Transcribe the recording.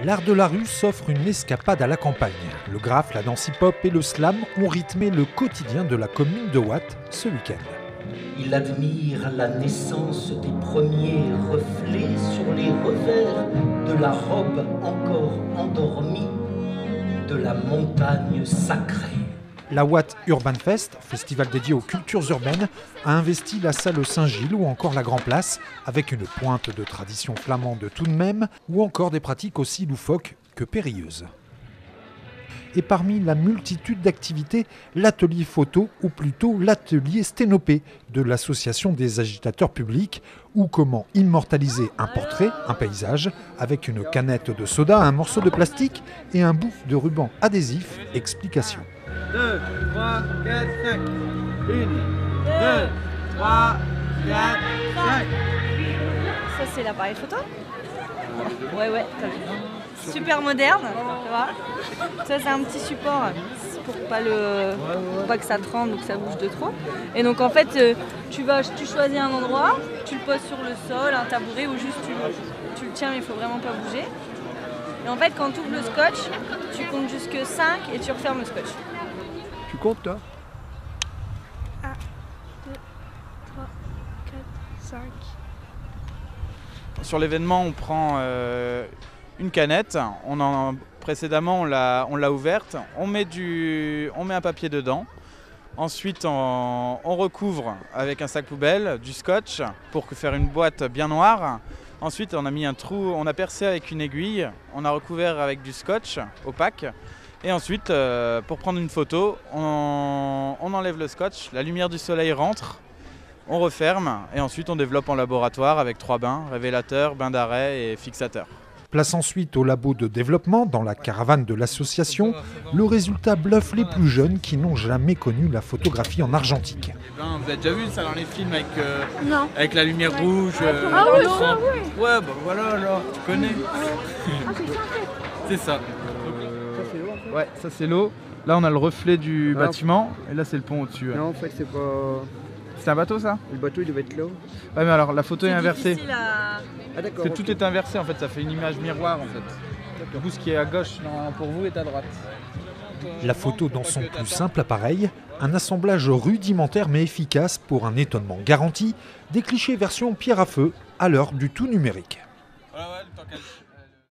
L'art de la rue s'offre une escapade à la campagne. Le graff, la danse hip-hop et le slam ont rythmé le quotidien de la commune de Watt ce week-end. Il admire la naissance des premiers reflets sur les revers de la robe encore endormie de la montagne sacrée. La Watt Urban Fest, festival dédié aux cultures urbaines, a investi la salle Saint-Gilles ou encore la Grand Place, avec une pointe de tradition flamande tout de même, ou encore des pratiques aussi loufoques que périlleuses. Et parmi la multitude d'activités, l'atelier photo, ou plutôt l'atelier sténopé de l'association des agitateurs publics, ou comment immortaliser un portrait, un paysage, avec une canette de soda, un morceau de plastique et un bout de ruban adhésif. Explication. 2, 3, 4, 5. 1, 2, 3, 4, 5. Ça, c'est l'appareil photo. Ouais, t'as vu. Super moderne, tu vois. Ça, c'est un petit support pour pas que ça tremble ou que ça bouge de trop. Et donc, en fait, tu choisis un endroit, tu le poses sur le sol, un tabouret ou juste tu le tiens, mais il faut vraiment pas bouger. Et en fait, quand tu ouvres le scotch, tu comptes jusque 5 et tu refermes le scotch. Tu comptes, toi? 1, 2, 3, 4, 5. Sur l'événement, on prend une canette. Précédemment, on l'a ouverte. On met un papier dedans. Ensuite, on recouvre avec un sac poubelle du scotch pour faire une boîte bien noire. Ensuite, on a mis un trou, on a percé avec une aiguille. On a recouvert avec du scotch opaque. Et ensuite, pour prendre une photo, on enlève le scotch, la lumière du soleil rentre, on referme et ensuite on développe en laboratoire avec 3 bains, révélateur, bain d'arrêt et fixateur. Place ensuite au labo de développement dans la caravane de l'association. Le résultat bluffe les plus jeunes qui n'ont jamais connu la photographie en argentique. Vous avez déjà vu ça dans les films avec la lumière rouge Ah oui, Ouais, bah voilà alors, tu connais. C'est ça. Ouais, ça c'est l'eau. Là on a le reflet du bâtiment et là c'est le pont au-dessus. Non, en fait, c'est pas. C'est un bateau ça? Le bateau, il devait être là. Ouais, mais alors la photo est inversée. Ah, d'accord. Tout est inversé en fait, ça fait une image miroir en fait. Du coup, ce qui est à gauche pour vous est à droite. La photo dans son plus simple appareil, un assemblage rudimentaire mais efficace pour un étonnement garanti, des clichés version pierre à feu à l'heure du tout numérique. Ouais, le temps qu'elle...